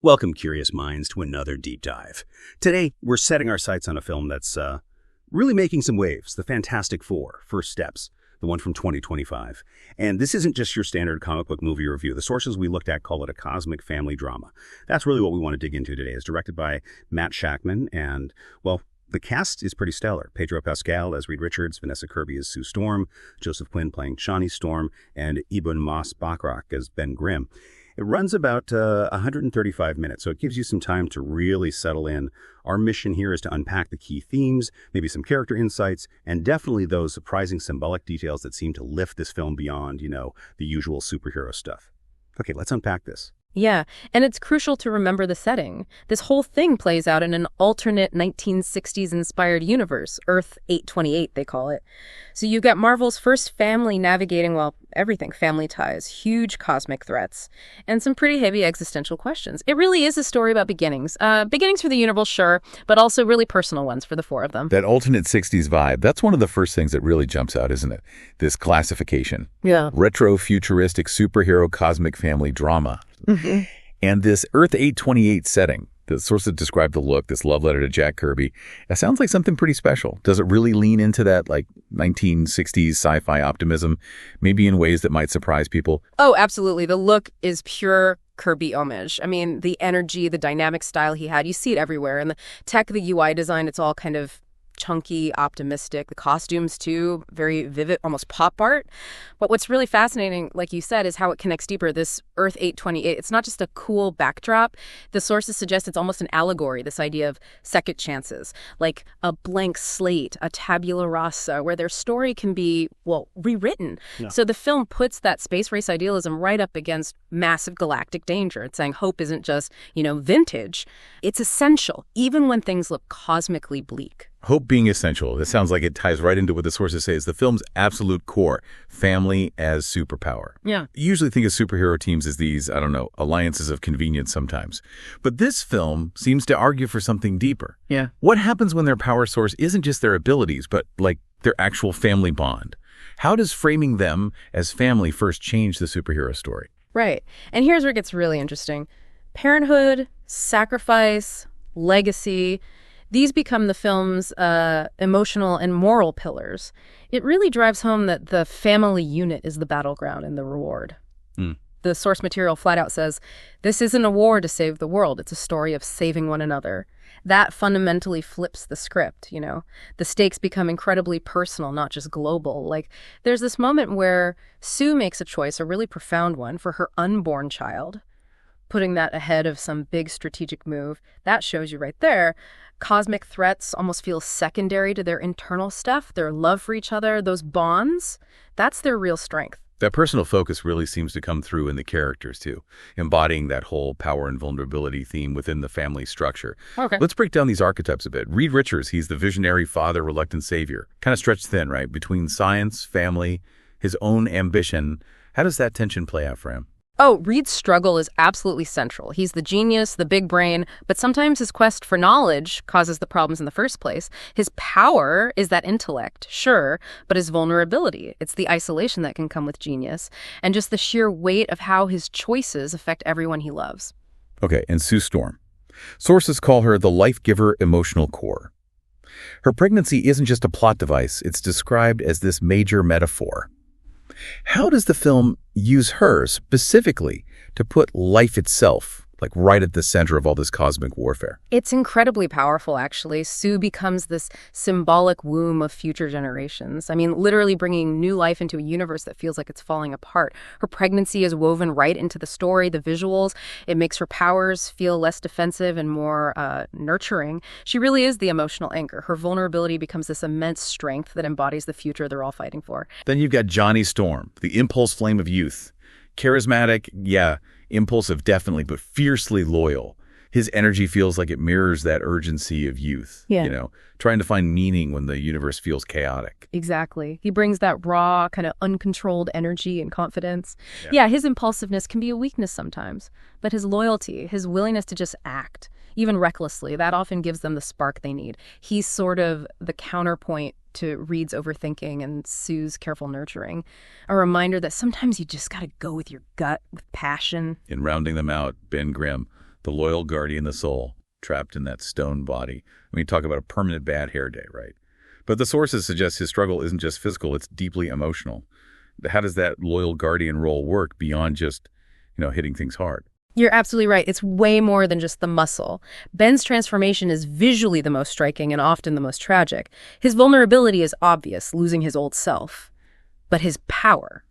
Welcome, curious minds, to another deep dive. Today, we're setting our sights on a film that's really making some waves, The Fantastic Four, First Steps, the one from 2025. And this isn't just your standard comic book movie review. The sources we looked at call it a cosmic family drama. That's really what we want to dig into today. It's directed by Matt Shakman, and, well, the cast is pretty stellar. Pedro Pascal as Reed Richards, Vanessa Kirby as Sue Storm, Joseph Quinn playing Shawnee Storm, and Ebon Moss-Bachrach as Ben Grimm. It runs about 135 minutes, so it gives you some time to really settle in. Our mission here is to unpack the key themes, maybe some character insights, and definitely those surprising symbolic details that seem to lift this film beyond, the usual superhero stuff. Okay, let's unpack this. Yeah, and it's crucial to remember the setting. This whole thing plays out in an alternate 1960s-inspired universe, Earth 828, they call it. So you've got Marvel's first family navigating, everything, family ties, huge cosmic threats, and some pretty heavy existential questions. It really is a story about beginnings. Beginnings for the universe, sure, but also really personal ones for the four of them. That alternate 60s vibe, that's one of the first things that really jumps out, isn't it? This classification. Yeah. Retro-Futuristic superhero cosmic family drama. Mm-hmm. And this Earth 828 setting, the sources describe the look, this love letter to Jack Kirby, that sounds like something pretty special. Does it really lean into that 1960s sci-fi optimism, maybe in ways that might surprise people? Oh, absolutely. The look is pure Kirby homage. I mean, the energy, the dynamic style he had, you see it everywhere. And the tech, the UI design, it's all kind of chunky, optimistic. The costumes, too, very vivid, almost pop art. But what's really fascinating, like you said, is how it connects deeper. This Earth 828, it's not just a cool backdrop. The sources suggest it's almost an allegory, this idea of second chances, like a blank slate, a tabula rasa, where their story can be, rewritten. Yeah. So the film puts that space race idealism right up against massive galactic danger. It's saying hope isn't just, vintage. It's essential, even when things look cosmically bleak. Hope being essential. This sounds like it ties right into what the sources say is the film's absolute core, family as superpower. Yeah. You usually think of superhero teams as these, alliances of convenience sometimes. But this film seems to argue for something deeper. Yeah. What happens when their power source isn't just their abilities, but their actual family bond? How does framing them as family first change the superhero story? Right. And here's where it gets really interesting. Parenthood, sacrifice, legacy, these become the film's emotional and moral pillars. It really drives home that the family unit is the battleground and the reward. The source material flat out says, this isn't a war to save the world. It's a story of saving one another. That fundamentally flips the script, The stakes become incredibly personal, not just global. There's this moment where Sue makes a choice, a really profound one, for her unborn child, putting that ahead of some big strategic move. That shows you right there. Cosmic threats almost feel secondary to their internal stuff, their love for each other, those bonds. That's their real strength. That personal focus really seems to come through in the characters, too, embodying that whole power and vulnerability theme within the family structure. Okay. Let's break down these archetypes a bit. Reed Richards, he's the visionary father, reluctant savior. Kind of stretched thin, right? Between science, family, his own ambition. How does that tension play out for him? Oh, Reed's struggle is absolutely central. He's the genius, the big brain, but sometimes his quest for knowledge causes the problems in the first place. His power is that intellect, sure, but his vulnerability, it's the isolation that can come with genius, and just the sheer weight of how his choices affect everyone he loves. Okay, and Sue Storm. Sources call her the life-giver emotional core. Her pregnancy isn't just a plot device, it's described as this major metaphor. How does the film use her specifically to put life itself right at the center of all this cosmic warfare? It's incredibly powerful, actually. Sue becomes this symbolic womb of future generations. I mean, literally bringing new life into a universe that feels like it's falling apart. Her pregnancy is woven right into the story, the visuals. It makes her powers feel less defensive and more nurturing. She really is the emotional anchor. Her vulnerability becomes this immense strength that embodies the future they're all fighting for. Then you've got Johnny Storm, the impulse flame of youth. Charismatic, yeah. Impulsive, definitely, but fiercely loyal. His energy feels like it mirrors that urgency of youth, trying to find meaning when the universe feels chaotic. Exactly. He brings that raw, kind of uncontrolled energy and confidence. Yeah, his impulsiveness can be a weakness sometimes, but his loyalty, his willingness to just act, even recklessly, that often gives them the spark they need. He's sort of the counterpoint to Reed's overthinking and Sue's careful nurturing. A reminder that sometimes you just got to go with your gut, with passion. In rounding them out, Ben Grimm, The loyal guardian of the soul, trapped in that stone body. I mean, talk about a permanent bad hair day, right? But the sources suggest his struggle isn't just physical, it's deeply emotional. How does that loyal guardian role work beyond just, hitting things hard? You're absolutely right. It's way more than just the muscle. Ben's transformation is visually the most striking and often the most tragic. His vulnerability is obvious, losing his old self. But his power,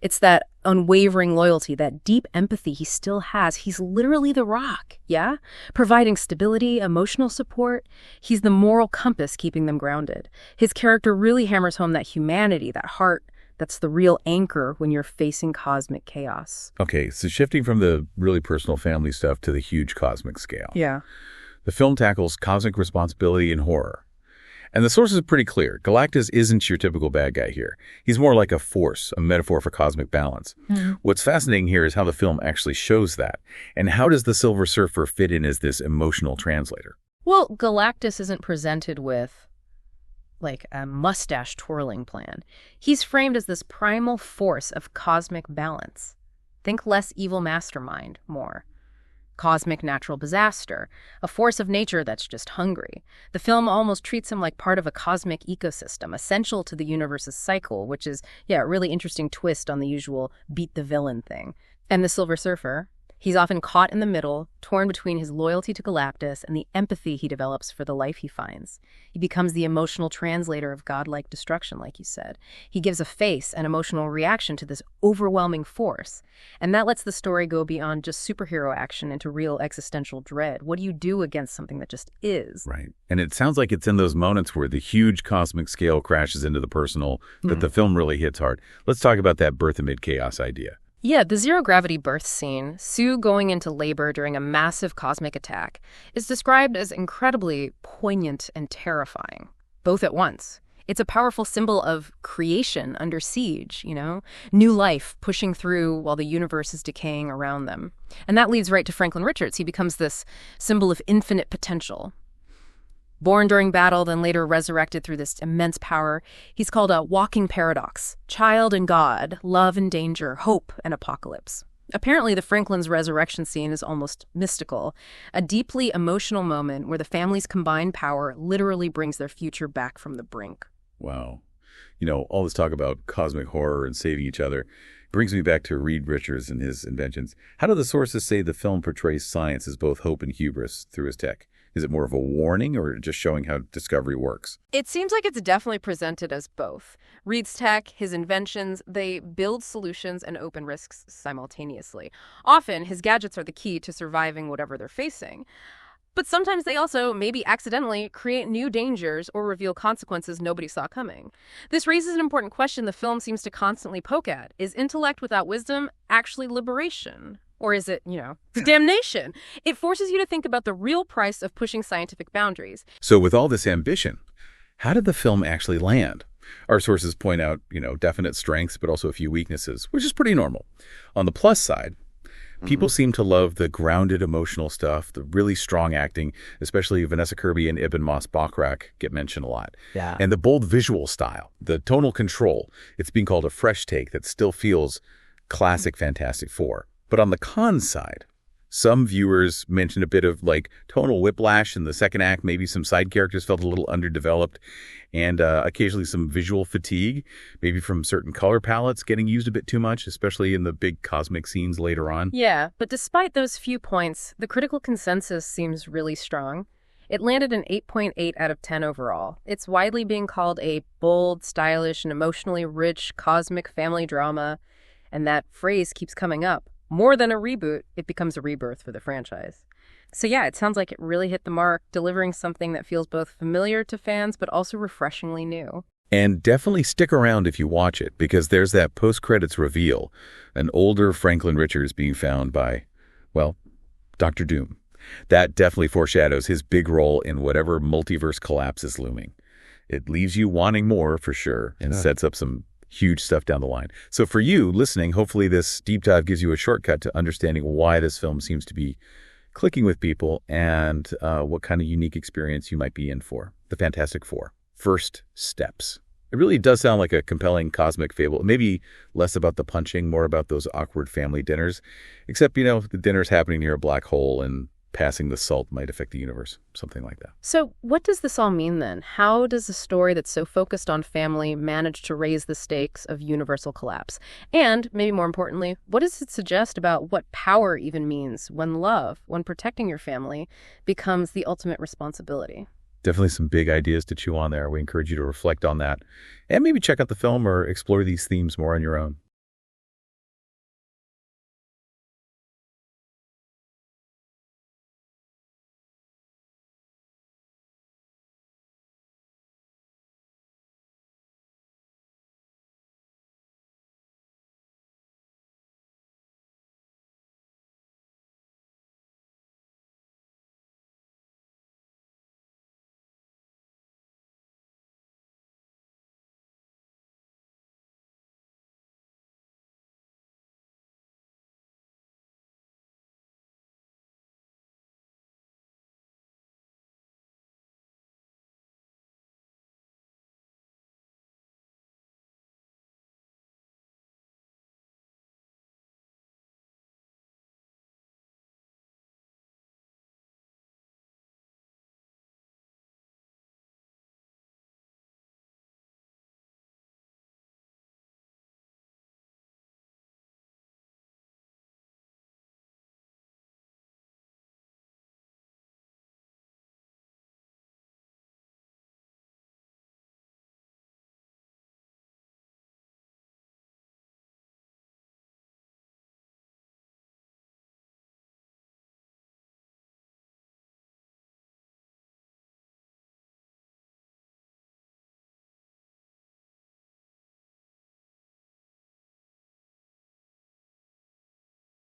it's that unwavering loyalty, that deep empathy he still has. He's literally the rock, yeah? Providing stability, emotional support. He's the moral compass keeping them grounded. His character really hammers home that humanity, that heart, that's the real anchor when you're facing cosmic chaos. Okay, so shifting from the really personal family stuff to the huge cosmic scale. Yeah. The film tackles cosmic responsibility and horror. And the source is pretty clear. Galactus isn't your typical bad guy here. He's more like a force, a metaphor for cosmic balance. Mm-hmm. What's fascinating here is how the film actually shows that. And how does the Silver Surfer fit in as this emotional translator? Well, Galactus isn't presented with like a mustache twirling plan. He's framed as this primal force of cosmic balance. Think less evil mastermind, more cosmic natural disaster, a force of nature that's just hungry. The film almost treats him like part of a cosmic ecosystem, essential to the universe's cycle, which is, a really interesting twist on the usual beat the villain thing. And the Silver Surfer, he's often caught in the middle, torn between his loyalty to Galactus and the empathy he develops for the life he finds. He becomes the emotional translator of godlike destruction, like you said. He gives a face and emotional reaction to this overwhelming force. And that lets the story go beyond just superhero action into real existential dread. What do you do against something that just is? Right. And it sounds like it's in those moments where the huge cosmic scale crashes into the personal that the film really hits hard. Let's talk about that birth amid chaos idea. Yeah, the zero-gravity birth scene, Sue going into labor during a massive cosmic attack, is described as incredibly poignant and terrifying, both at once. It's a powerful symbol of creation under siege, new life pushing through while the universe is decaying around them. And that leads right to Franklin Richards. He becomes this symbol of infinite potential. Born during battle, then later resurrected through this immense power, he's called a walking paradox, child and God, love and danger, hope and apocalypse. Apparently, the Franklin's resurrection scene is almost mystical, a deeply emotional moment where the family's combined power literally brings their future back from the brink. Wow. All this talk about cosmic horror and saving each other brings me back to Reed Richards and his inventions. How do the sources say the film portrays science as both hope and hubris through his tech? Is it more of a warning or just showing how discovery works? It seems like it's definitely presented as both. Reed's tech, his inventions, they build solutions and open risks simultaneously. Often, his gadgets are the key to surviving whatever they're facing. But sometimes they also, maybe accidentally, create new dangers or reveal consequences nobody saw coming. This raises an important question the film seems to constantly poke at. Is intellect without wisdom actually liberation? Or is it, damnation? It forces you to think about the real price of pushing scientific boundaries. So with all this ambition, how did the film actually land? Our sources point out, definite strengths, but also a few weaknesses, which is pretty normal. On the plus side, people seem to love the grounded emotional stuff, the really strong acting, especially Vanessa Kirby and Ebon Moss-Bachrach get mentioned a lot. Yeah. And the bold visual style, the tonal control, it's being called a fresh take that still feels classic Fantastic Four. But on the con side, some viewers mentioned a bit of tonal whiplash in the second act. Maybe some side characters felt a little underdeveloped, and occasionally some visual fatigue, maybe from certain color palettes getting used a bit too much, especially in the big cosmic scenes later on. Yeah, but despite those few points, the critical consensus seems really strong. It landed an 8.8 out of 10 overall. It's widely being called a bold, stylish, and emotionally rich cosmic family drama, and that phrase keeps coming up. More than a reboot, it becomes a rebirth for the franchise. So yeah, it sounds like it really hit the mark, delivering something that feels both familiar to fans but also refreshingly new. And definitely stick around if you watch it, because there's that post-credits reveal, an older Franklin Richards being found by, Dr. Doom. That definitely foreshadows his big role in whatever multiverse collapse is looming. It leaves you wanting more, for sure, and sets up some huge stuff down the line. So for you listening, hopefully this deep dive gives you a shortcut to understanding why this film seems to be clicking with people and what kind of unique experience you might be in for. The Fantastic Four. First steps. It really does sound like a compelling cosmic fable. Maybe less about the punching, more about those awkward family dinners. Except, the dinner's happening near a black hole and passing the salt might affect the universe, something like that. So what does this all mean then? How does a story that's so focused on family manage to raise the stakes of universal collapse? And, maybe more importantly, what does it suggest about what power even means when love, when protecting your family, becomes the ultimate responsibility? Definitely some big ideas to chew on there. We encourage you to reflect on that and maybe check out the film or explore these themes more on your own.